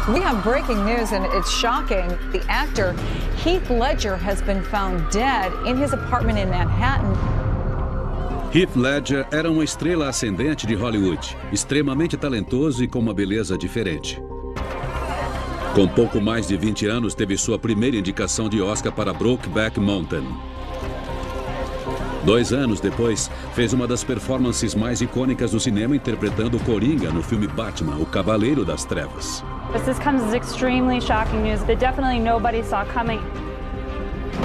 We have breaking news, and it's shocking. The actor Heath Ledger has been found dead in his apartment in Manhattan. Heath Ledger era uma estrela ascendente de Hollywood, extremamente talentoso e com uma beleza diferente. Com pouco mais de 20 anos, teve sua primeira indicação de Oscar para Brokeback Mountain. 2 anos depois, fez uma das performances mais icônicas do cinema interpretando Coringa no filme Batman, O Cavaleiro das Trevas. This comes as extremely shocking news that definitely nobody saw coming.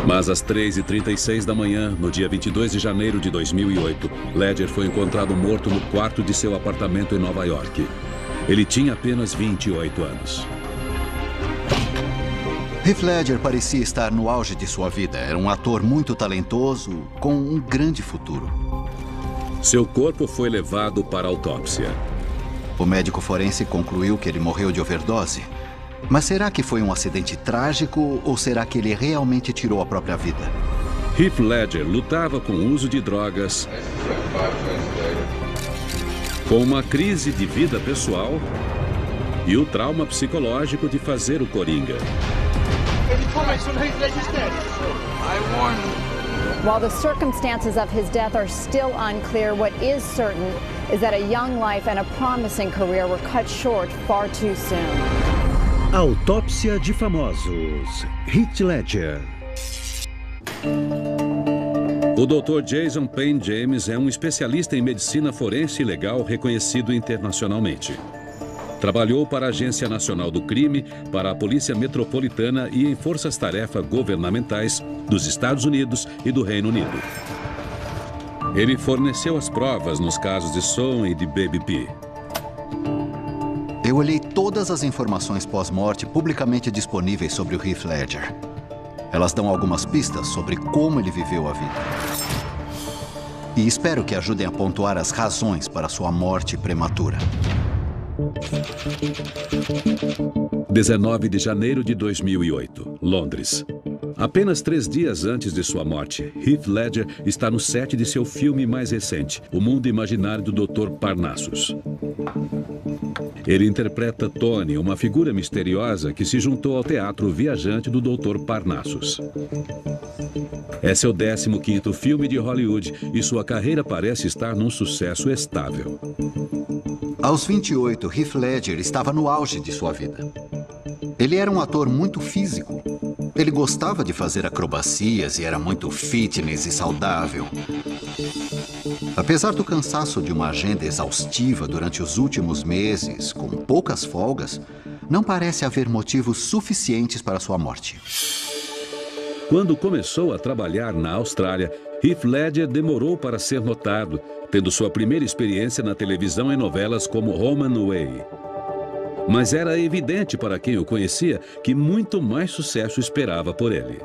Mas às 3h36 da manhã, no dia 22 de janeiro de 2008, Ledger foi encontrado morto no quarto de seu apartamento em Nova York. Ele tinha apenas 28 anos. Heath Ledger parecia estar no auge de sua vida. Era um ator muito talentoso, com um grande futuro. Seu corpo foi levado para a autópsia. O médico forense concluiu que ele morreu de overdose. Mas será que foi um acidente trágico ou será que ele realmente tirou a própria vida? Heath Ledger lutava com o uso de drogas, com uma crise de vida pessoal e o trauma psicológico de fazer o Coringa. While the circumstances of his death are still unclear, what is certain is that a young life and a promising career were cut short far too soon. Autópsia de famosos. Heath Ledger. O Dr. Jason Payne James é um especialista em medicina forense e legal reconhecido internacionalmente. Trabalhou para a Agência Nacional do Crime, para a Polícia Metropolitana e em forças-tarefa governamentais dos Estados Unidos e do Reino Unido. Ele forneceu as provas nos casos de Sohn e de Baby P. Eu olhei todas as informações pós-morte publicamente disponíveis sobre o Heath Ledger. Elas dão algumas pistas sobre como ele viveu a vida. E espero que ajudem a pontuar as razões para sua morte prematura. 19 de janeiro de 2008, Londres. Apenas 3 dias antes de sua morte, Heath Ledger está no set de seu filme mais recente, O Mundo Imaginário do Dr. Parnassus. Ele interpreta Tony, uma figura misteriosa que se juntou ao teatro viajante do Dr. Parnassus. É seu 15º filme de Hollywood e sua carreira parece estar num sucesso estável. Aos 28, Heath Ledger estava no auge de sua vida. Ele era um ator muito físico. Ele gostava de fazer acrobacias e era muito fitness e saudável. Apesar do cansaço de uma agenda exaustiva durante os últimos meses, com poucas folgas, não parece haver motivos suficientes para sua morte. Quando começou a trabalhar na Austrália, Heath Ledger demorou para ser notado, tendo sua primeira experiência na televisão em novelas como Home and Away. Mas era evidente para quem o conhecia que muito mais sucesso esperava por ele.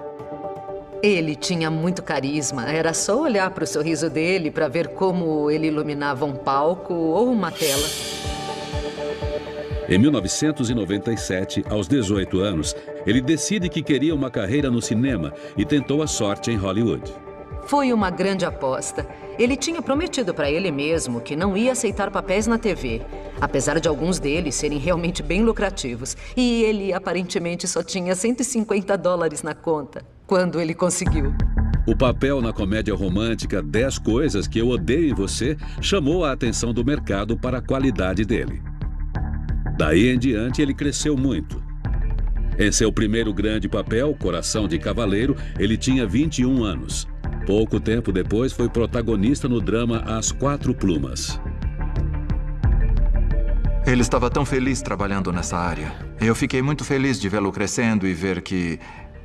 Ele tinha muito carisma. Era só olhar para o sorriso dele para ver como ele iluminava um palco ou uma tela. Em 1997, aos 18 anos, ele decide que queria uma carreira no cinema e tentou a sorte em Hollywood. Foi uma grande aposta. Ele tinha prometido para ele mesmo que não ia aceitar papéis na TV, apesar de alguns deles serem realmente bem lucrativos. E ele aparentemente só tinha $150 na conta, quando ele conseguiu. O papel na comédia romântica 10 Coisas que Eu Odeio em Você chamou a atenção do mercado para a qualidade dele. Daí em diante, ele cresceu muito. Em seu primeiro grande papel, Coração de Cavaleiro, ele tinha 21 anos. Pouco tempo depois, foi protagonista no drama As Quatro Plumas. Ele estava tão feliz trabalhando nessa área. Eu fiquei muito feliz de vê-lo crescendo e ver que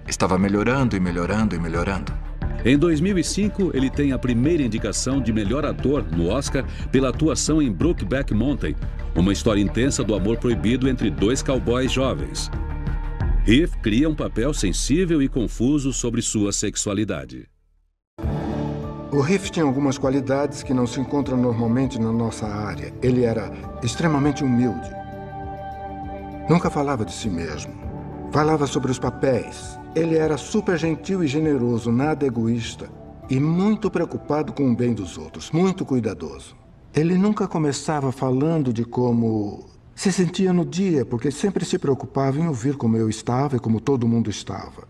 estava melhorando e melhorando e melhorando. Em 2005, ele tem a primeira indicação de melhor ator no Oscar pela atuação em Brokeback Mountain, uma história intensa do amor proibido entre 2 cowboys jovens. Heath cria um papel sensível e confuso sobre sua sexualidade. O Heath tinha algumas qualidades que não se encontram normalmente na nossa área. Ele era extremamente humilde. Nunca falava de si mesmo. Falava sobre os papéis. Ele era super gentil e generoso, nada egoísta. E muito preocupado com o bem dos outros, muito cuidadoso. Ele nunca começava falando de como se sentia no dia, porque sempre se preocupava em ouvir como eu estava e como todo mundo estava.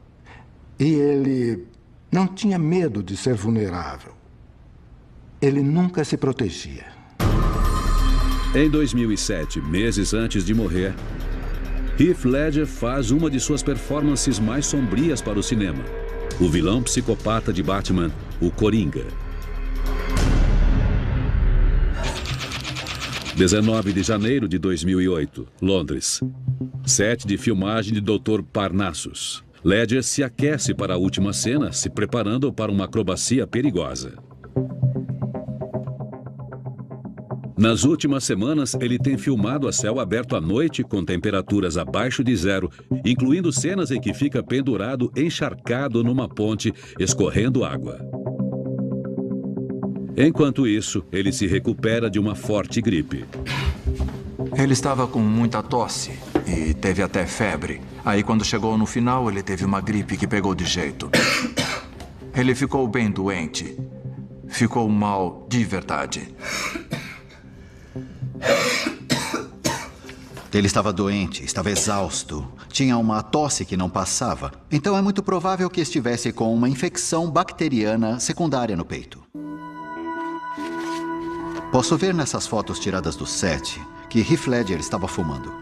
E ele não tinha medo de ser vulnerável. Ele nunca se protegia. Em 2007, meses antes de morrer, Heath Ledger faz uma de suas performances mais sombrias para o cinema. O vilão psicopata de Batman, o Coringa. 19 de janeiro de 2008, Londres. Set de filmagem de Dr. Parnassus. Ledger se aquece para a última cena, se preparando para uma acrobacia perigosa. Nas últimas semanas, ele tem filmado a céu aberto à noite com temperaturas abaixo de zero, incluindo cenas em que fica pendurado encharcado numa ponte, escorrendo água. Enquanto isso, ele se recupera de uma forte gripe. Ele estava com muita tosse e teve até febre. Aí, quando chegou no final, ele teve uma gripe que pegou de jeito. Ele ficou bem doente. Ficou mal de verdade. Ele estava doente, estava exausto, tinha uma tosse que não passava. Então é muito provável que estivesse com uma infecção bacteriana secundária no peito. Posso ver nessas fotos tiradas do set que Heath Ledger estava fumando.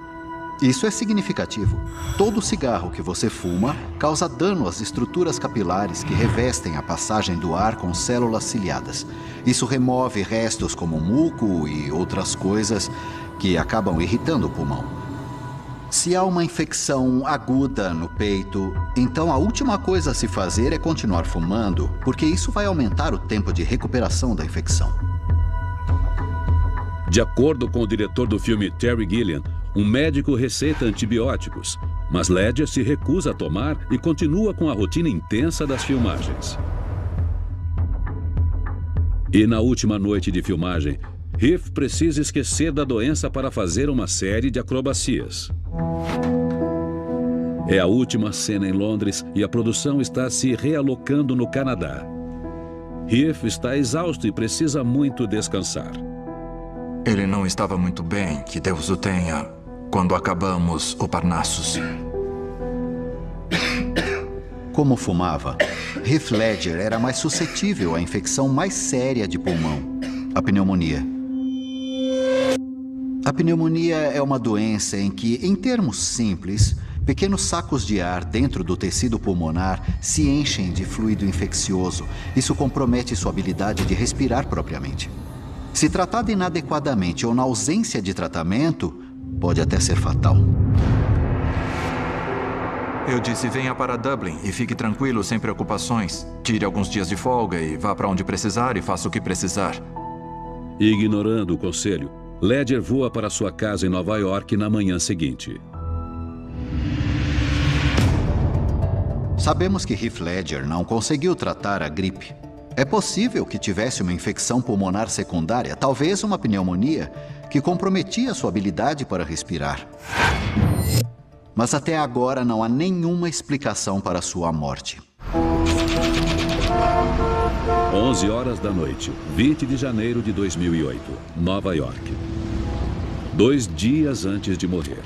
Isso é significativo. Todo cigarro que você fuma causa dano às estruturas capilares que revestem a passagem do ar com células ciliadas. Isso remove restos como muco e outras coisas que acabam irritando o pulmão. Se há uma infecção aguda no peito, então a última coisa a se fazer é continuar fumando, porque isso vai aumentar o tempo de recuperação da infecção. De acordo com o diretor do filme Terry Gilliam, um médico receita antibióticos, mas Ledger se recusa a tomar e continua com a rotina intensa das filmagens. E na última noite de filmagem, Heath precisa esquecer da doença para fazer uma série de acrobacias. É a última cena em Londres e a produção está se realocando no Canadá. Heath está exausto e precisa muito descansar. Ele não estava muito bem, que Deus o tenha, quando acabamos o Parnassus. Como fumava, Heath Ledger era mais suscetível à infecção mais séria de pulmão, a pneumonia. A pneumonia é uma doença em que, em termos simples, pequenos sacos de ar dentro do tecido pulmonar se enchem de fluido infeccioso. Isso compromete sua habilidade de respirar propriamente. Se tratado inadequadamente ou na ausência de tratamento, pode até ser fatal. Eu disse, venha para Dublin e fique tranquilo, sem preocupações. Tire alguns dias de folga e vá para onde precisar e faça o que precisar. Ignorando o conselho, Ledger voa para sua casa em Nova York na manhã seguinte. Sabemos que Heath Ledger não conseguiu tratar a gripe. É possível que tivesse uma infecção pulmonar secundária, talvez uma pneumonia, que comprometia sua habilidade para respirar. Mas até agora não há nenhuma explicação para sua morte. 11 horas da noite, 20 de janeiro de 2008, Nova York. 2 dias antes de morrer.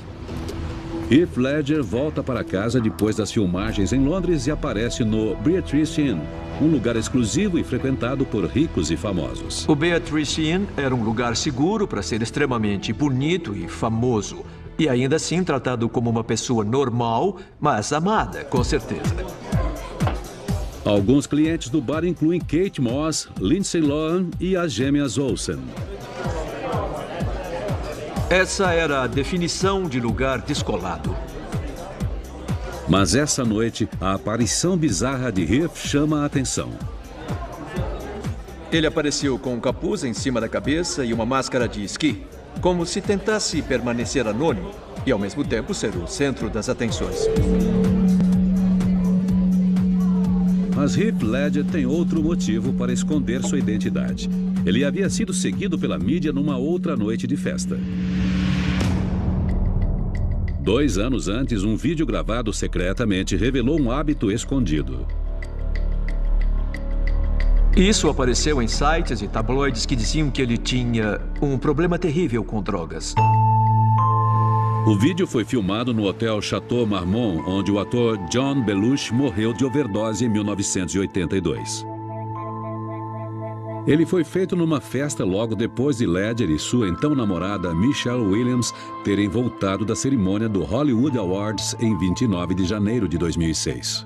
Heath Ledger volta para casa depois das filmagens em Londres e aparece no Beatrice Inn, um lugar exclusivo e frequentado por ricos e famosos. O Beatrice Inn era um lugar seguro para ser extremamente bonito e famoso. E ainda assim tratado como uma pessoa normal, mas amada, com certeza. Alguns clientes do bar incluem Kate Moss, Lindsay Lohan e as gêmeas Olsen. Essa era a definição de lugar descolado. Mas essa noite, a aparição bizarra de Heath chama a atenção. Ele apareceu com um capuz em cima da cabeça e uma máscara de esqui, como se tentasse permanecer anônimo e, ao mesmo tempo, ser o centro das atenções. Mas Heath Ledger tem outro motivo para esconder sua identidade. Ele havia sido seguido pela mídia numa outra noite de festa. 2 anos antes, um vídeo gravado secretamente revelou um hábito escondido. Isso apareceu em sites e tabloides que diziam que ele tinha um problema terrível com drogas. O vídeo foi filmado no Hotel Chateau Marmont, onde o ator John Belushi morreu de overdose em 1982. Ele foi feito numa festa logo depois de Ledger e sua então namorada Michelle Williams terem voltado da cerimônia do Hollywood Awards em 29 de janeiro de 2006.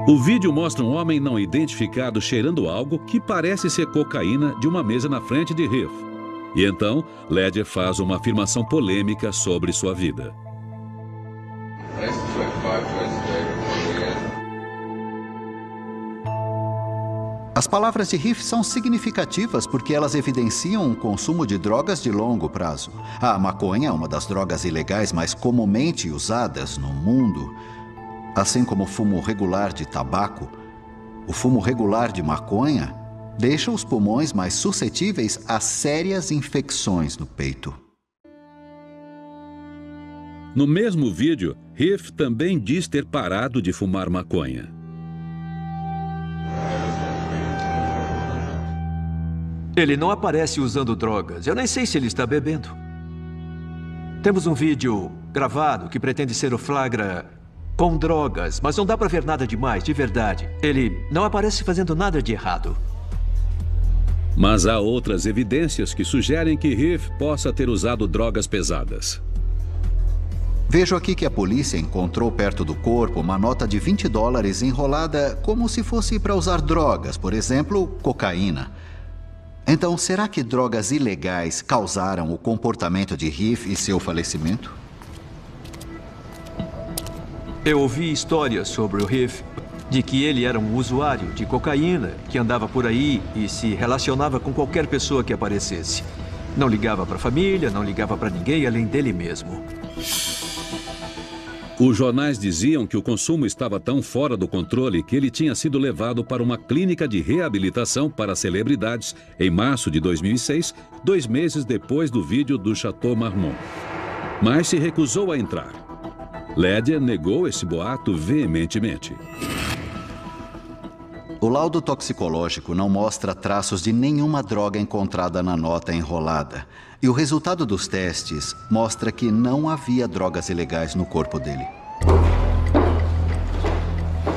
O vídeo mostra um homem não identificado cheirando algo que parece ser cocaína de uma mesa na frente de Heath. E então, Ledger faz uma afirmação polêmica sobre sua vida. As palavras de Heath são significativas porque elas evidenciam um consumo de drogas de longo prazo. A maconha é uma das drogas ilegais mais comumente usadas no mundo. Assim como o fumo regular de tabaco, o fumo regular de maconha deixa os pulmões mais suscetíveis a sérias infecções no peito. No mesmo vídeo, Heath também diz ter parado de fumar maconha. Ele não aparece usando drogas. Eu nem sei se ele está bebendo. Temos um vídeo gravado que pretende ser o flagra com drogas, mas não dá pra ver nada demais, de verdade. Ele não aparece fazendo nada de errado. Mas há outras evidências que sugerem que Heath possa ter usado drogas pesadas. Vejo aqui que a polícia encontrou perto do corpo uma nota de $20 enrolada como se fosse para usar drogas, por exemplo, cocaína. Então, será que drogas ilegais causaram o comportamento de Heath e seu falecimento? Eu ouvi histórias sobre o Heath, de que ele era um usuário de cocaína, que andava por aí e se relacionava com qualquer pessoa que aparecesse. Não ligava para a família, não ligava para ninguém além dele mesmo. Os jornais diziam que o consumo estava tão fora do controle que ele tinha sido levado para uma clínica de reabilitação para celebridades em março de 2006, 2 meses depois do vídeo do Chateau Marmont. Mas se recusou a entrar. Ledger negou esse boato veementemente. O laudo toxicológico não mostra traços de nenhuma droga encontrada na nota enrolada. E o resultado dos testes mostra que não havia drogas ilegais no corpo dele.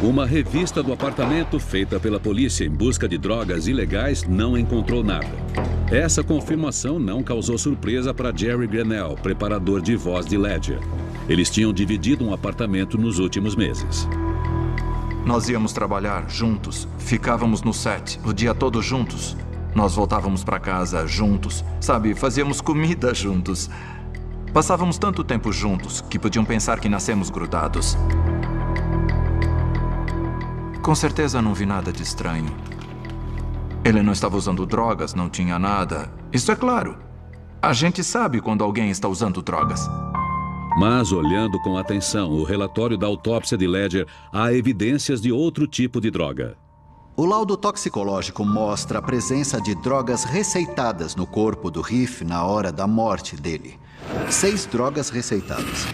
Uma revista do apartamento feita pela polícia em busca de drogas ilegais não encontrou nada. Essa confirmação não causou surpresa para Jerry Grenell, preparador de voz de Ledger. Eles tinham dividido um apartamento nos últimos meses. Nós íamos trabalhar juntos, ficávamos no set o dia todo juntos. Nós voltávamos para casa juntos, sabe, fazíamos comida juntos. Passávamos tanto tempo juntos que podiam pensar que nascemos grudados. Com certeza não vi nada de estranho. Ele não estava usando drogas, não tinha nada. Isso é claro. A gente sabe quando alguém está usando drogas. Mas, olhando com atenção o relatório da autópsia de Ledger, há evidências de outro tipo de droga. O laudo toxicológico mostra a presença de drogas receitadas no corpo do Heath na hora da morte dele. 6 drogas receitadas.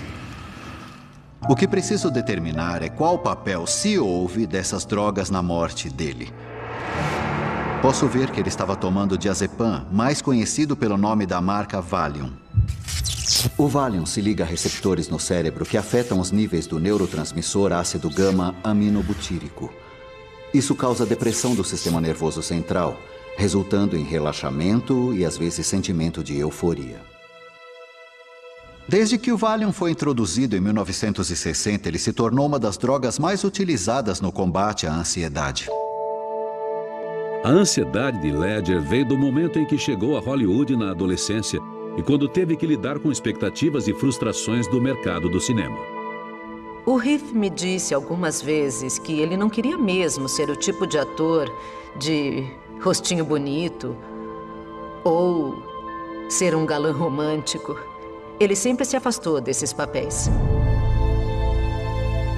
O que preciso determinar é qual papel se houve dessas drogas na morte dele. Posso ver que ele estava tomando diazepam, mais conhecido pelo nome da marca Valium. O Valium se liga a receptores no cérebro que afetam os níveis do neurotransmissor ácido gama-aminobutírico. Isso causa depressão do sistema nervoso central, resultando em relaxamento e, às vezes, sentimento de euforia. Desde que o Valium foi introduzido em 1960, ele se tornou uma das drogas mais utilizadas no combate à ansiedade. A ansiedade de Ledger veio do momento em que chegou a Hollywood na adolescência e quando teve que lidar com expectativas e frustrações do mercado do cinema. O Heath me disse algumas vezes que ele não queria mesmo ser o tipo de ator de rostinho bonito ou ser um galã romântico. Ele sempre se afastou desses papéis.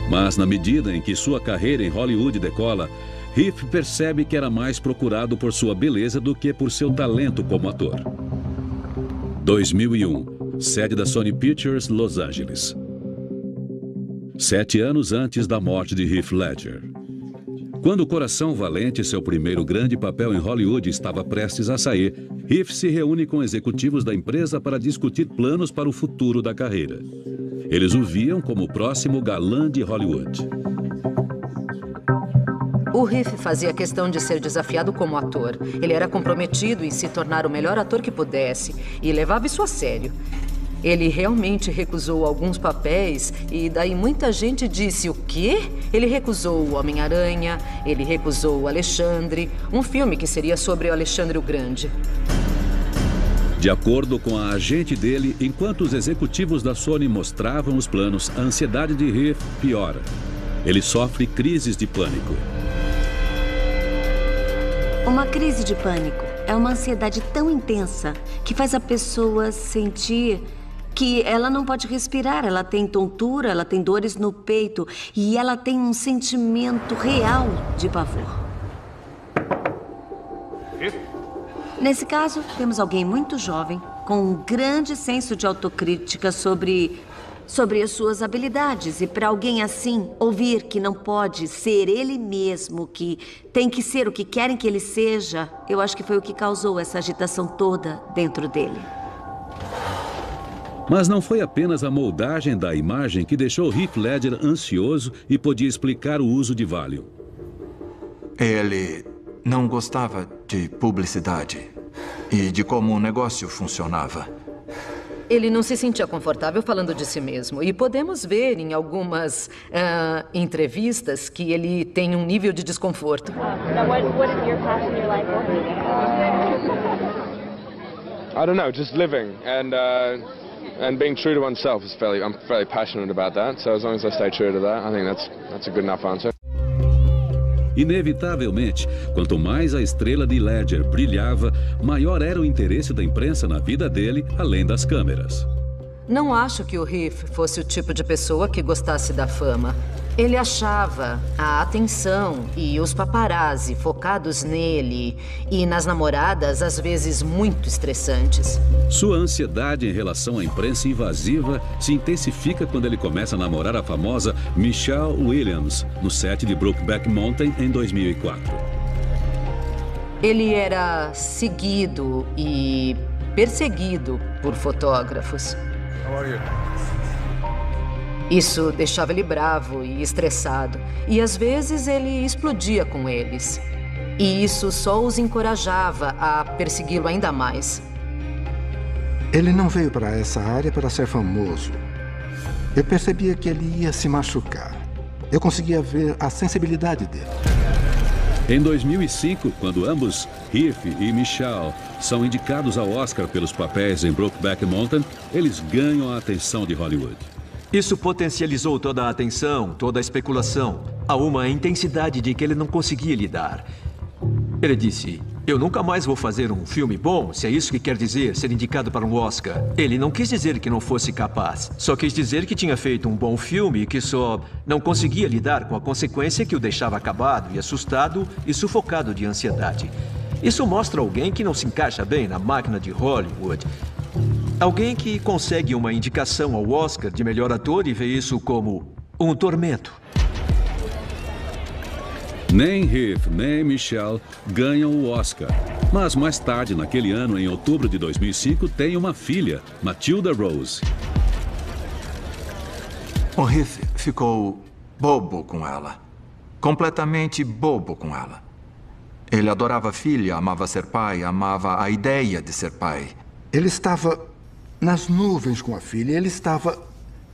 Mas na medida em que sua carreira em Hollywood decola, Heath percebe que era mais procurado por sua beleza do que por seu talento como ator. 2001, sede da Sony Pictures, Los Angeles. 7 anos antes da morte de Heath Ledger. Quando O Coração Valente, seu primeiro grande papel em Hollywood, estava prestes a sair, Heath se reúne com executivos da empresa para discutir planos para o futuro da carreira. Eles o viam como o próximo galã de Hollywood. O Heath fazia questão de ser desafiado como ator. Ele era comprometido em se tornar o melhor ator que pudesse e levava isso a sério. Ele realmente recusou alguns papéis e daí muita gente disse o quê? Ele recusou o Homem-Aranha, ele recusou o Alexandre, um filme que seria sobre o Alexandre o Grande. De acordo com a agente dele, enquanto os executivos da Sony mostravam os planos, a ansiedade de Heath piora. Ele sofre crises de pânico. Uma crise de pânico é uma ansiedade tão intensa que faz a pessoa sentir que ela não pode respirar, ela tem tontura, ela tem dores no peito e ela tem um sentimento real de pavor. Nesse caso, temos alguém muito jovem, com um grande senso de autocrítica sobre as suas habilidades. E para alguém assim, ouvir que não pode ser ele mesmo, que tem que ser o que querem que ele seja, eu acho que foi o que causou essa agitação toda dentro dele. Mas não foi apenas a moldagem da imagem que deixou Heath Ledger ansioso e podia explicar o uso de Valium. Ele não gostava de publicidade e de como o negócio funcionava. Ele não se sentia confortável falando de si mesmo. E podemos ver em algumas entrevistas que ele tem um nível de desconforto. I don't know, just living and being true to oneself is I'm fairly passionate about that. So as long as I stay true to that, I think that's a good enough answer. Inevitavelmente, quanto mais a estrela de Ledger brilhava, maior era o interesse da imprensa na vida dele, além das câmeras. Não acho que o Heath fosse o tipo de pessoa que gostasse da fama. Ele achava a atenção e os paparazzi focados nele e nas namoradas, às vezes, muito estressantes. Sua ansiedade em relação à imprensa invasiva se intensifica quando ele começa a namorar a famosa Michelle Williams, no set de Brokeback Mountain, em 2004. Ele era seguido e perseguido por fotógrafos. How are you? Isso deixava ele bravo e estressado. E às vezes ele explodia com eles. E isso só os encorajava a persegui-lo ainda mais. Ele não veio para essa área para ser famoso. Eu percebia que ele ia se machucar. Eu conseguia ver a sensibilidade dele. Em 2005, quando ambos, Heath e Michelle, são indicados ao Oscar pelos papéis em Brokeback Mountain, eles ganham a atenção de Hollywood. Isso potencializou toda a atenção, toda a especulação, a uma intensidade de que ele não conseguia lidar. Ele disse, eu nunca mais vou fazer um filme bom, se é isso que quer dizer, ser indicado para um Oscar. Ele não quis dizer que não fosse capaz, só quis dizer que tinha feito um bom filme e que só não conseguia lidar com a consequência que o deixava acabado e assustado e sufocado de ansiedade. Isso mostra alguém que não se encaixa bem na máquina de Hollywood. Alguém que consegue uma indicação ao Oscar de melhor ator e vê isso como um tormento. Nem Heath, nem Michelle ganham o Oscar. Mas mais tarde, naquele ano, em outubro de 2005, tem uma filha, Matilda Rose. O Heath ficou bobo com ela. Completamente bobo com ela. Ele adorava a filha, amava ser pai, amava a ideia de ser pai. Ele estava nas nuvens com a filha.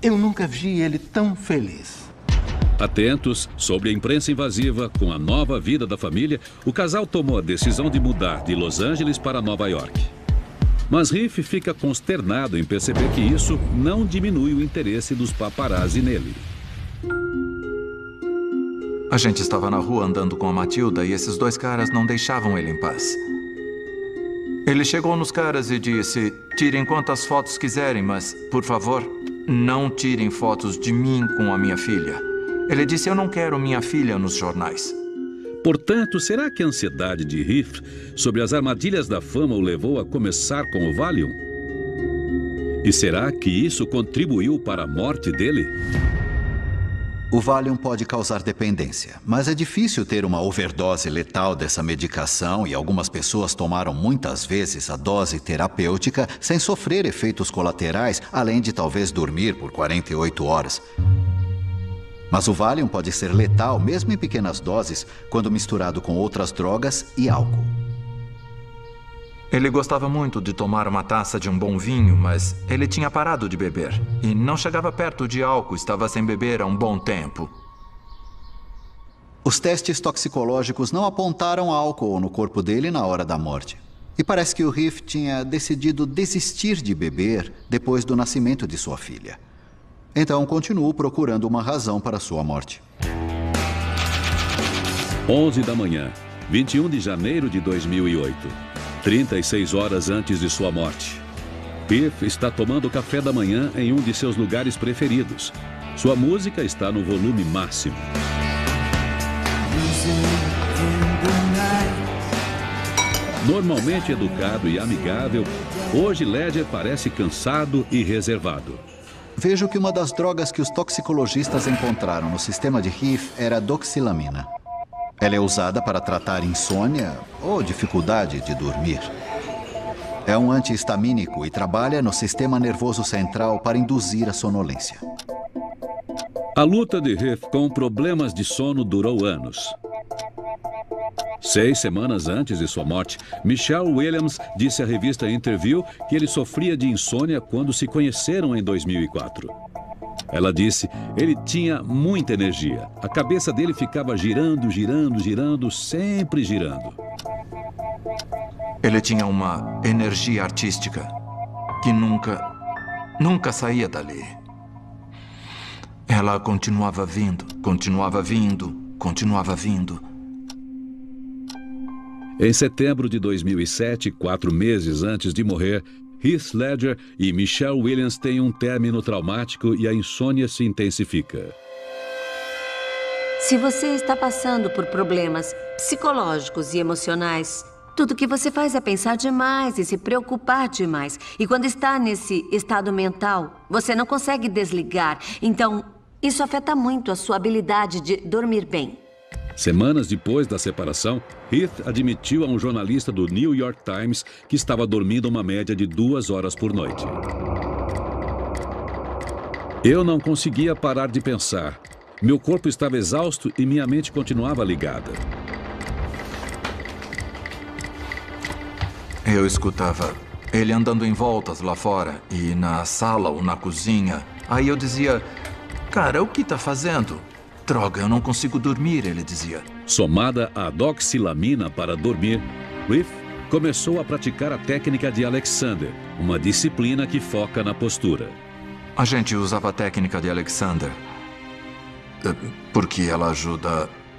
Eu nunca vi ele tão feliz. Atentos sobre a imprensa invasiva, com a nova vida da família, o casal tomou a decisão de mudar de Los Angeles para Nova York. Mas Heath fica consternado em perceber que isso não diminui o interesse dos paparazzi nele. A gente estava na rua andando com a Matilda e esses dois caras não deixavam ele em paz. Ele chegou nos caras e disse, tirem quantas fotos quiserem, mas, por favor, não tirem fotos de mim com a minha filha. Ele disse, eu não quero minha filha nos jornais. Portanto, será que a ansiedade de Heath sobre as armadilhas da fama o levou a começar com o Valium? E será que isso contribuiu para a morte dele? O Valium pode causar dependência, mas é difícil ter uma overdose letal dessa medicação e algumas pessoas tomaram muitas vezes a dose terapêutica sem sofrer efeitos colaterais, além de talvez dormir por 48 horas. Mas o Valium pode ser letal mesmo em pequenas doses, quando misturado com outras drogas e álcool. Ele gostava muito de tomar uma taça de um bom vinho, mas ele tinha parado de beber. E não chegava perto de álcool, estava sem beber há um bom tempo. Os testes toxicológicos não apontaram álcool no corpo dele na hora da morte. E parece que o Heath tinha decidido desistir de beber depois do nascimento de sua filha. Então continuou procurando uma razão para sua morte. 11 da manhã, 21 de janeiro de 2008. 36 horas antes de sua morte. Heath está tomando café da manhã em um de seus lugares preferidos. Sua música está no volume máximo. Normalmente educado e amigável, hoje Ledger parece cansado e reservado. Vejo que uma das drogas que os toxicologistas encontraram no sistema de Heath era a doxilamina. Ela é usada para tratar insônia ou dificuldade de dormir. É um antihistamínico e trabalha no sistema nervoso central para induzir a sonolência. A luta de Heath com problemas de sono durou anos. 6 semanas antes de sua morte, Michelle Williams disse à revista Interview que ele sofria de insônia quando se conheceram em 2004. Ela disse, ele tinha muita energia. A cabeça dele ficava girando, girando, girando, sempre girando. Ele tinha uma energia artística que nunca saía dali. Ela continuava vindo, continuava vindo, continuava vindo. Em setembro de 2007, 4 meses antes de morrer, Heath Ledger e Michelle Williams têm um término traumático e a insônia se intensifica. Se você está passando por problemas psicológicos e emocionais, tudo que você faz é pensar demais e se preocupar demais. E quando está nesse estado mental, você não consegue desligar. Então, isso afeta muito a sua habilidade de dormir bem. Semanas depois da separação, Heath admitiu a um jornalista do New York Times que estava dormindo uma média de 2 horas por noite. Eu não conseguia parar de pensar. Meu corpo estava exausto e minha mente continuava ligada. Eu escutava ele andando em voltas lá fora e na sala ou na cozinha. Aí eu dizia, cara, o que está fazendo? Droga, eu não consigo dormir, ele dizia. Somada à doxilamina para dormir, Heath começou a praticar a técnica de Alexander, uma disciplina que foca na postura. A gente usava a técnica de Alexander porque ela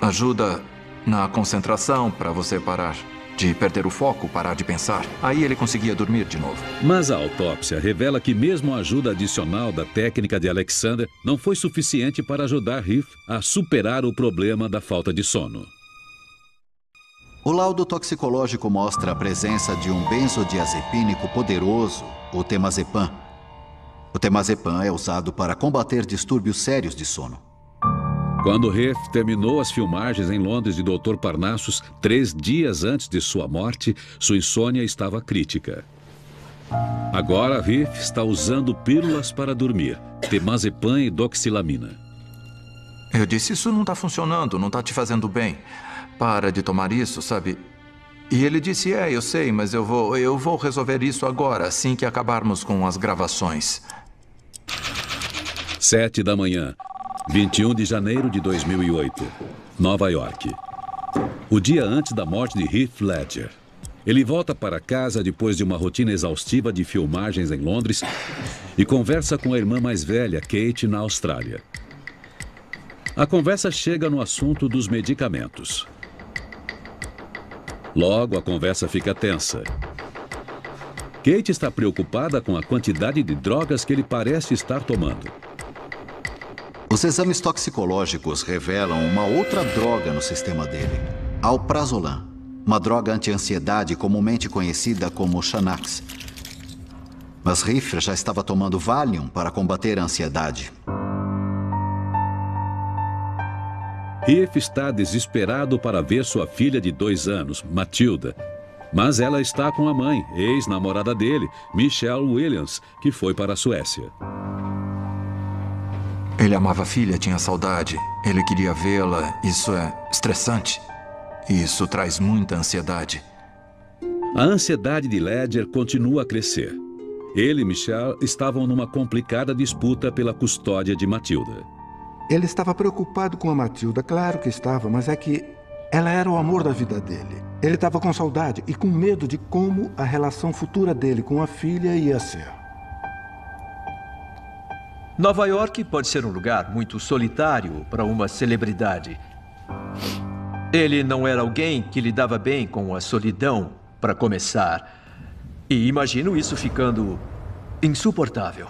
ajuda na concentração para você parar de perder o foco, parar de pensar. Aí ele conseguia dormir de novo. Mas a autópsia revela que mesmo a ajuda adicional da técnica de Alexander não foi suficiente para ajudar Heath a superar o problema da falta de sono. O laudo toxicológico mostra a presença de um benzodiazepínico poderoso, o temazepam. O temazepam é usado para combater distúrbios sérios de sono. Quando Heath terminou as filmagens em Londres de Dr. Parnassus, 3 dias antes de sua morte, sua insônia estava crítica. Agora Heath está usando pílulas para dormir, temazepam e doxilamina. Eu disse, isso não está funcionando, não está te fazendo bem. Para de tomar isso, sabe? E ele disse, eu sei, mas eu vou resolver isso agora, assim que acabarmos com as gravações. 7 da manhã. 21 de janeiro de 2008, Nova York. O dia antes da morte de Heath Ledger. Ele volta para casa depois de uma rotina exaustiva de filmagens em Londres e conversa com a irmã mais velha, Kate, na Austrália. A conversa chega no assunto dos medicamentos. Logo, a conversa fica tensa. Kate está preocupada com a quantidade de drogas que ele parece estar tomando. Os exames toxicológicos revelam uma outra droga no sistema dele, alprazolam, uma droga anti-ansiedade comumente conhecida como Xanax. Mas Heath já estava tomando Valium para combater a ansiedade. Heath está desesperado para ver sua filha de 2 anos, Matilda. Mas ela está com a mãe, ex-namorada dele, Michelle Williams, que foi para a Suécia. Ele amava a filha, tinha saudade. Ele queria vê-la. Isso é estressante. E isso traz muita ansiedade. A ansiedade de Ledger continua a crescer. Ele e Michelle estavam numa complicada disputa pela custódia de Matilda. Ele estava preocupado com a Matilda, claro que estava, mas é que ela era o amor da vida dele. Ele estava com saudade e com medo de como a relação futura dele com a filha ia ser. Nova York pode ser um lugar muito solitário para uma celebridade. Ele não era alguém que lidava bem com a solidão, para começar. E imagino isso ficando insuportável.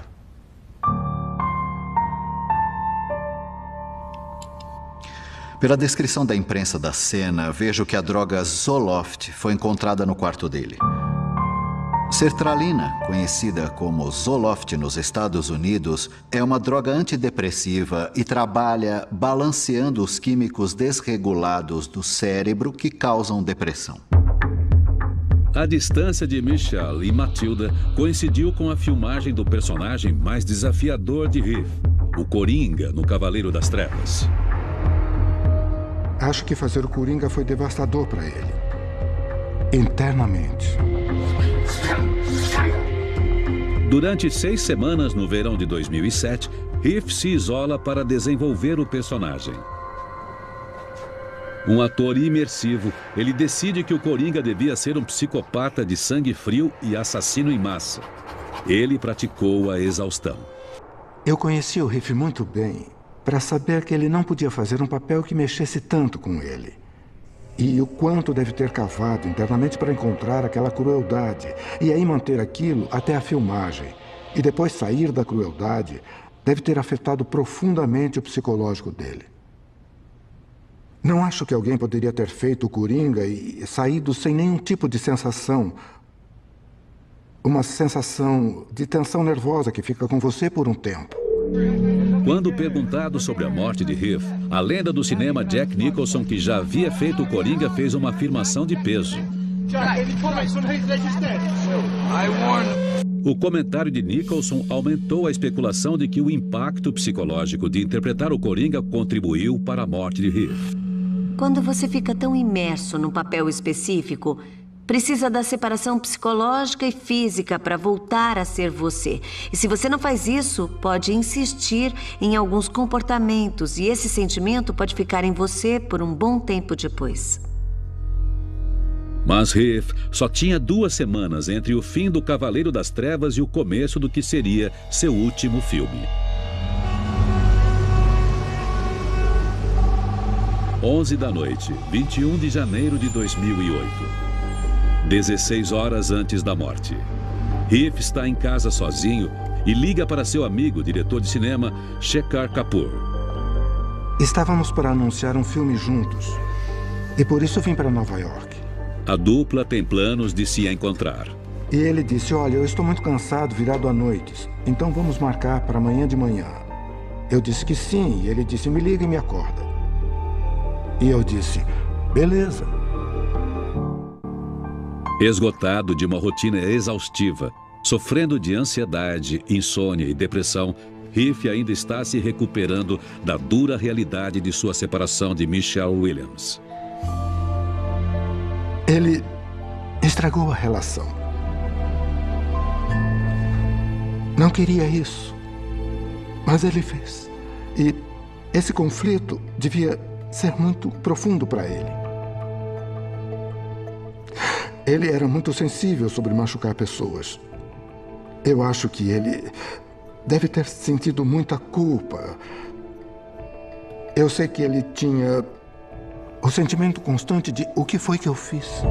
Pela descrição da imprensa da cena, vejo que a droga Zoloft foi encontrada no quarto dele. Sertralina, conhecida como Zoloft nos Estados Unidos, é uma droga antidepressiva e trabalha balanceando os químicos desregulados do cérebro que causam depressão. A distância de Michelle e Matilda coincidiu com a filmagem do personagem mais desafiador de Heath, o Coringa no Cavaleiro das Trevas. Acho que fazer o Coringa foi devastador para ele. Internamente. Durante 6 semanas no verão de 2007, Heath se isola para desenvolver o personagem. Um ator imersivo, ele decide que o Coringa devia ser um psicopata de sangue frio e assassino em massa. Ele praticou a exaustão. Eu conheci o Heath muito bem para saber que ele não podia fazer um papel que mexesse tanto com ele. E o quanto deve ter cavado internamente para encontrar aquela crueldade. E aí manter aquilo até a filmagem. E depois sair da crueldade deve ter afetado profundamente o psicológico dele. Não acho que alguém poderia ter feito o Coringa e saído sem nenhum tipo de sensação. Uma sensação de tensão nervosa que fica com você por um tempo. Quando perguntado sobre a morte de Heath, a lenda do cinema Jack Nicholson, que já havia feito o Coringa, fez uma afirmação de peso. O comentário de Nicholson aumentou a especulação de que o impacto psicológico de interpretar o Coringa contribuiu para a morte de Heath. Quando você fica tão imerso num papel específico, precisa da separação psicológica e física para voltar a ser você. E se você não faz isso, pode insistir em alguns comportamentos e esse sentimento pode ficar em você por um bom tempo depois. Mas Heath só tinha 2 semanas entre o fim do Cavaleiro das Trevas e o começo do que seria seu último filme. 11 da noite, 21 de janeiro de 2008. 16 horas antes da morte. Heath está em casa sozinho e liga para seu amigo, diretor de cinema, Shekhar Kapoor. Estávamos para anunciar um filme juntos. E por isso vim para Nova York. A dupla tem planos de se encontrar. E ele disse, olha, eu estou muito cansado, virado à noite. Então vamos marcar para amanhã de manhã. Eu disse que sim, e ele disse, me liga e me acorda. E eu disse, beleza. Esgotado de uma rotina exaustiva, sofrendo de ansiedade, insônia e depressão, Heath ainda está se recuperando da dura realidade de sua separação de Michelle Williams. Ele estragou a relação. Não queria isso, mas ele fez. E esse conflito devia ser muito profundo para ele. Ele era muito sensível sobre machucar pessoas. Eu acho que ele deve ter sentido muita culpa. Eu sei que ele tinha o sentimento constante de o que foi que eu fiz.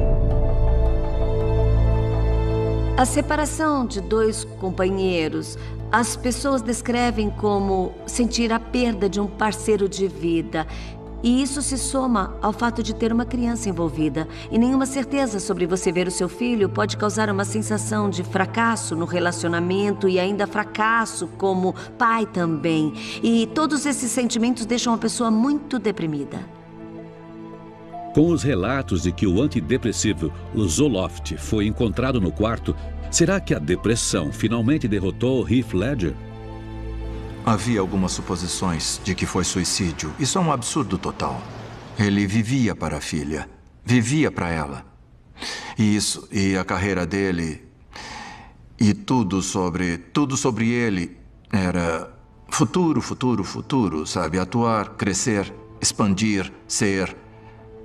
A separação de 2 companheiros, as pessoas descrevem como sentir a perda de um parceiro de vida. E isso se soma ao fato de ter uma criança envolvida. E nenhuma certeza sobre você ver o seu filho pode causar uma sensação de fracasso no relacionamento e ainda fracasso como pai também. E todos esses sentimentos deixam a pessoa muito deprimida. Com os relatos de que o antidepressivo, o Zoloft, foi encontrado no quarto, será que a depressão finalmente derrotou Heath Ledger? Havia algumas suposições de que foi suicídio. Isso é um absurdo total. Ele vivia para a filha. Vivia para ela. E a carreira dele... E tudo sobre ele era futuro, futuro, futuro, sabe? Atuar, crescer, expandir, ser,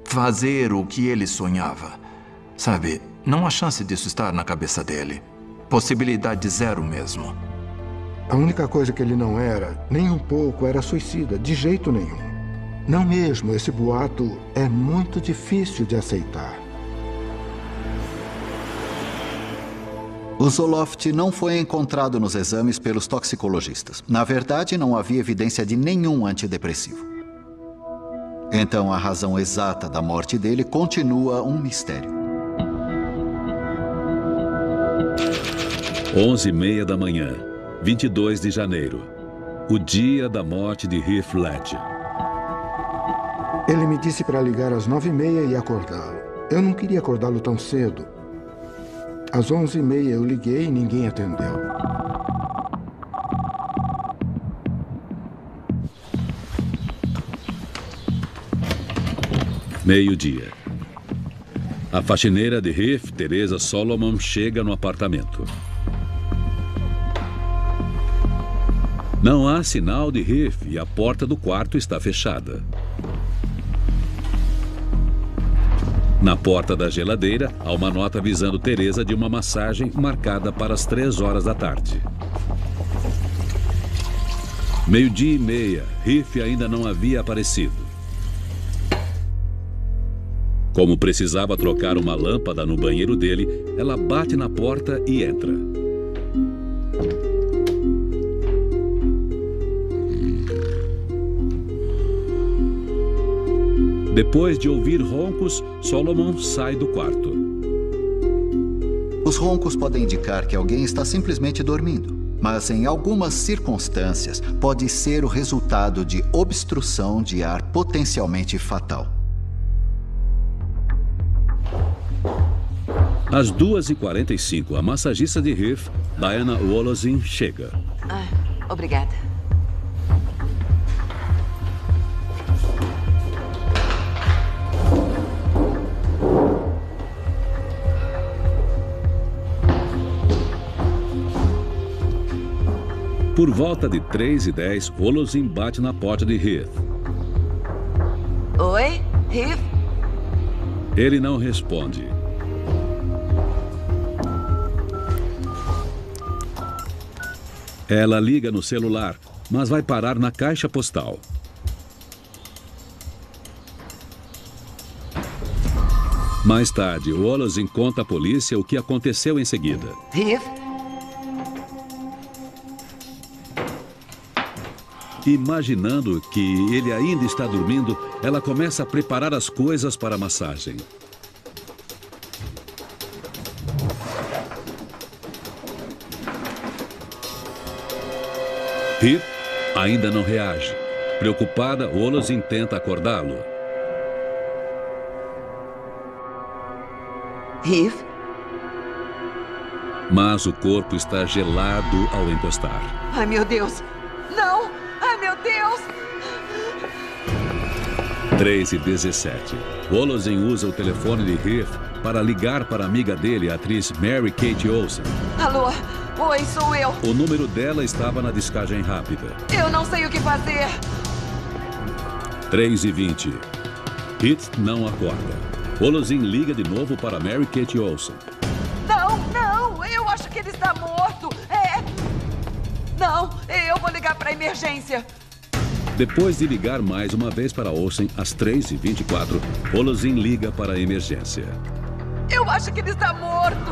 fazer o que ele sonhava. Sabe, não há chance disso estar na cabeça dele. Possibilidade zero mesmo. A única coisa que ele não era, nem um pouco, era suicida, de jeito nenhum. Não mesmo, esse boato é muito difícil de aceitar. O Zoloft não foi encontrado nos exames pelos toxicologistas. Na verdade, não havia evidência de nenhum antidepressivo. Então, a razão exata da morte dele continua um mistério. 11h30 da manhã. 22 de janeiro, o dia da morte de Heath Ledger. Ele me disse para ligar às 9h30 e acordá-lo. Eu não queria acordá-lo tão cedo. Às 11h30 eu liguei e ninguém atendeu. Meio-dia. A faxineira de Heath, Teresa Solomon, chega no apartamento. Não há sinal de Heath e a porta do quarto está fechada. Na porta da geladeira, há uma nota avisando Teresa de uma massagem marcada para as 3 horas da tarde. 12h30, Heath ainda não havia aparecido. Como precisava trocar uma lâmpada no banheiro dele, ela bate na porta e entra. Depois de ouvir roncos, Solomon sai do quarto. Os roncos podem indicar que alguém está simplesmente dormindo, mas em algumas circunstâncias pode ser o resultado de obstrução de ar potencialmente fatal. Às 2h45, a massagista de Heath, Diana Wolozin, chega. Obrigada. Por volta de 3h10, Wolozin bate na porta de Heath. Oi, Heath? Ele não responde. Ela liga no celular, mas vai parar na caixa postal. Mais tarde, Wolozin conta à polícia o que aconteceu em seguida. Heath? Imaginando que ele ainda está dormindo, ela começa a preparar as coisas para a massagem. Heath ainda não reage. Preocupada, Wolozin tenta acordá-lo. Heath? Mas o corpo está gelado ao encostar. Ai, meu Deus! Não! Ai, meu Deus! 3h17. Wolozin usa o telefone de Heath para ligar para a amiga dele, a atriz Mary Kate Olsen. Alô? Oi, sou eu. O número dela estava na descagem rápida. Eu não sei o que fazer. 3h20. Heath não acorda. Wolozin liga de novo para Mary Kate Olsen. Não, não! Eu acho que ele está morto. Não, eu vou ligar para a emergência. Depois de ligar mais uma vez para Olsen, às 3h24, Wolozin liga para a emergência. Eu acho que ele está morto.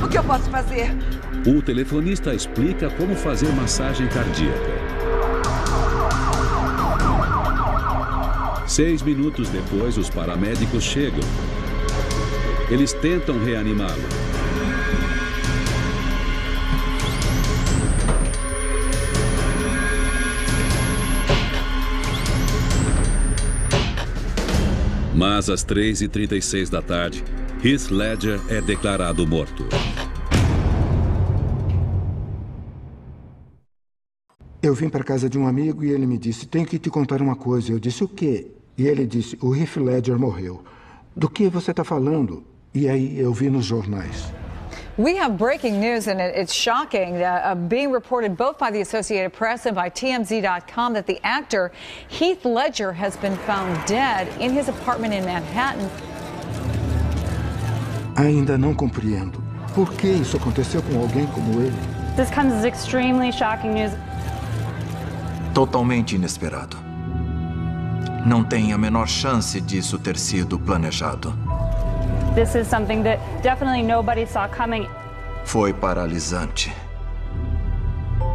O que eu posso fazer? O telefonista explica como fazer massagem cardíaca. 6 minutos depois, os paramédicos chegam. Eles tentam reanimá-lo. Mas às 3h36 da tarde, Heath Ledger é declarado morto. Eu vim para casa de um amigo e ele me disse, tenho que te contar uma coisa. Eu disse, o quê? E ele disse, o Heath Ledger morreu. Do que você está falando? E aí eu vi nos jornais. We have breaking news, and it's shocking, being reported both by the Associated Press and by TMZ.com that the actor Heath Ledger has been found dead in his apartment in Manhattan. Ainda não compreendo. Por que isso aconteceu com alguém como ele? This comes as extremely shocking news. Totalmente inesperado. Não tem a menor chance disso ter sido planejado. This is something that definitely nobody saw coming. Foi paralisante.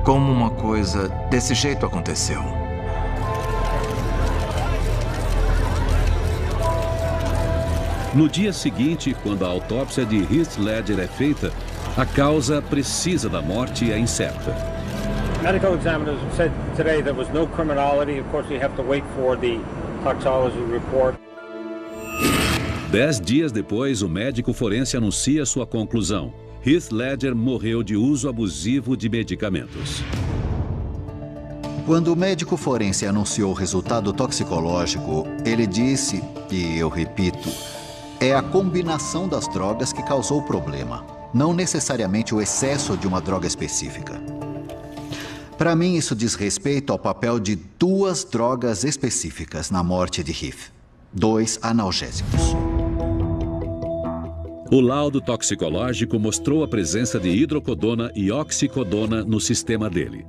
Como uma coisa desse jeito aconteceu? No dia seguinte, quando a autópsia de Heath Ledger é feita, a causa precisa da morte é incerta. Medical examiners said today there was no criminality. Of course, we have to wait for the toxicology report. 10 dias depois, o médico forense anuncia sua conclusão. Heath Ledger morreu de uso abusivo de medicamentos. Quando o médico forense anunciou o resultado toxicológico, ele disse, e eu repito, é a combinação das drogas que causou o problema, não necessariamente o excesso de uma droga específica. Para mim, isso diz respeito ao papel de 2 drogas específicas na morte de Heath. 2 analgésicos. O laudo toxicológico mostrou a presença de hidrocodona e oxicodona no sistema dele.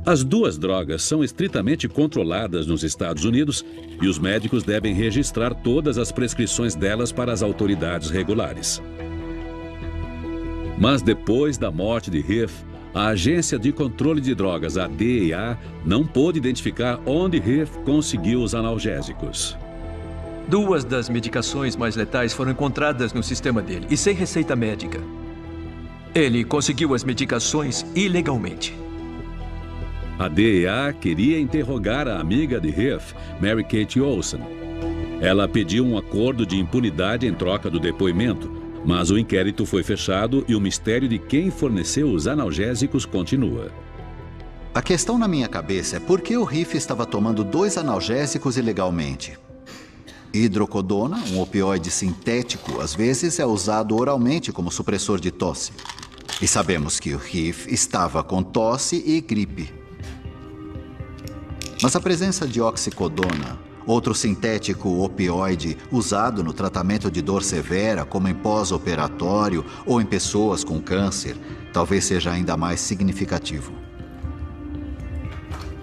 As 2 drogas são estritamente controladas nos Estados Unidos e os médicos devem registrar todas as prescrições delas para as autoridades regulares. Mas depois da morte de Heath, a Agência de Controle de Drogas, a DEA, não pôde identificar onde Heath conseguiu os analgésicos. 2 das medicações mais letais foram encontradas no sistema dele e sem receita médica. Ele conseguiu as medicações ilegalmente. A DEA queria interrogar a amiga de Heath, Mary Kate Olsen. Ela pediu um acordo de impunidade em troca do depoimento, mas o inquérito foi fechado e o mistério de quem forneceu os analgésicos continua. A questão na minha cabeça é por que o Heath estava tomando 2 analgésicos ilegalmente. Hidrocodona, um opioide sintético, às vezes é usado oralmente como supressor de tosse. E sabemos que o Heath estava com tosse e gripe. Mas a presença de oxicodona, outro sintético opioide usado no tratamento de dor severa, como em pós-operatório ou em pessoas com câncer, talvez seja ainda mais significativo.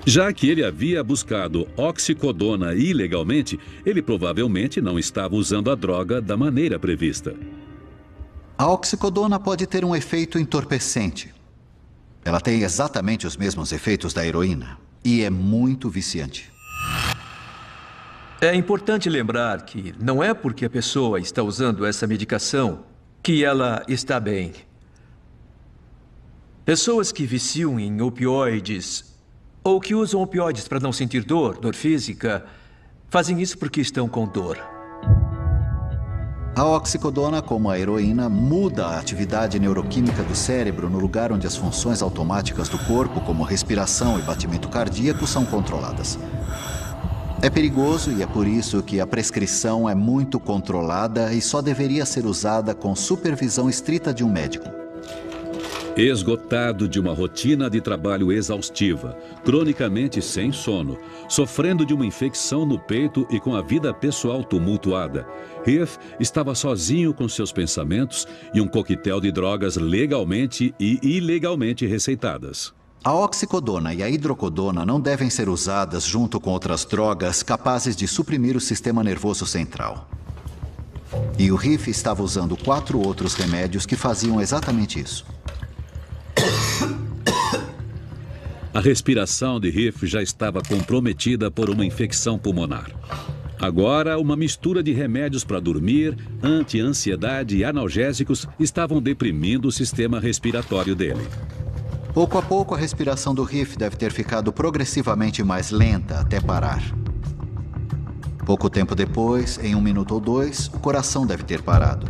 Já que ele havia buscado oxicodona ilegalmente, ele provavelmente não estava usando a droga da maneira prevista. A oxicodona pode ter um efeito entorpecente. Ela tem exatamente os mesmos efeitos da heroína e é muito viciante. É importante lembrar que não é porque a pessoa está usando essa medicação que ela está bem. Pessoas que viciam em opioides ou que usam opioides para não sentir dor física, fazem isso porque estão com dor. A oxicodona, como a heroína, muda a atividade neuroquímica do cérebro no lugar onde as funções automáticas do corpo, como respiração e batimento cardíaco, são controladas. É perigoso e é por isso que a prescrição é muito controlada e só deveria ser usada com supervisão estrita de um médico. Esgotado de uma rotina de trabalho exaustiva, cronicamente sem sono, sofrendo de uma infecção no peito e com a vida pessoal tumultuada, Heath estava sozinho com seus pensamentos e um coquetel de drogas legalmente e ilegalmente receitadas. A oxicodona e a hidrocodona não devem ser usadas junto com outras drogas capazes de suprimir o sistema nervoso central. E o Heath estava usando 4 outros remédios que faziam exatamente isso. A respiração de Heath já estava comprometida por uma infecção pulmonar. Agora, uma mistura de remédios para dormir, anti-ansiedade e analgésicos estavam deprimindo o sistema respiratório dele. Pouco a pouco, a respiração do Heath deve ter ficado progressivamente mais lenta até parar. Pouco tempo depois, em 1 minuto ou 2, o coração deve ter parado.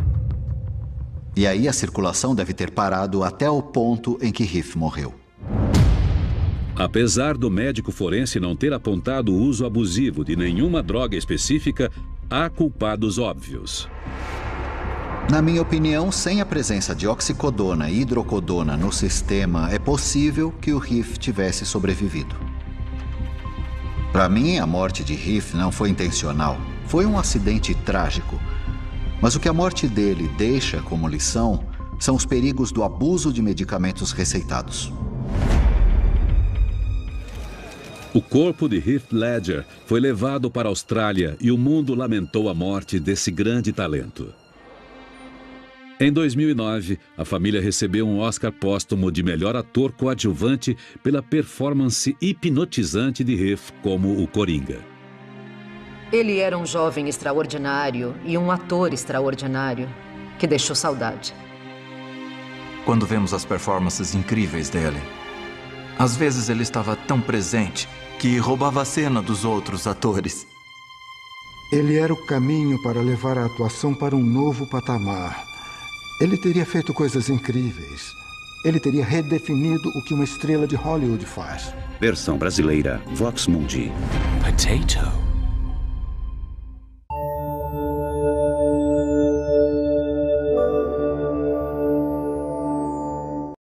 E aí a circulação deve ter parado até o ponto em que Heath morreu. Apesar do médico forense não ter apontado o uso abusivo de nenhuma droga específica, há culpados óbvios. Na minha opinião, sem a presença de oxicodona e hidrocodona no sistema, é possível que o Heath tivesse sobrevivido. Para mim, a morte de Heath não foi intencional. Foi um acidente trágico. Mas o que a morte dele deixa como lição são os perigos do abuso de medicamentos receitados. O corpo de Heath Ledger foi levado para a Austrália e o mundo lamentou a morte desse grande talento. Em 2009, a família recebeu um Oscar póstumo de melhor ator coadjuvante pela performance hipnotizante de Heath como o Coringa. Ele era um jovem extraordinário e um ator extraordinário que deixou saudade. Quando vemos as performances incríveis dele, às vezes ele estava tão presente que roubava a cena dos outros atores. Ele era o caminho para levar a atuação para um novo patamar. Ele teria feito coisas incríveis. Ele teria redefinido o que uma estrela de Hollywood faz. Versão brasileira, Vox Mundi. Potato.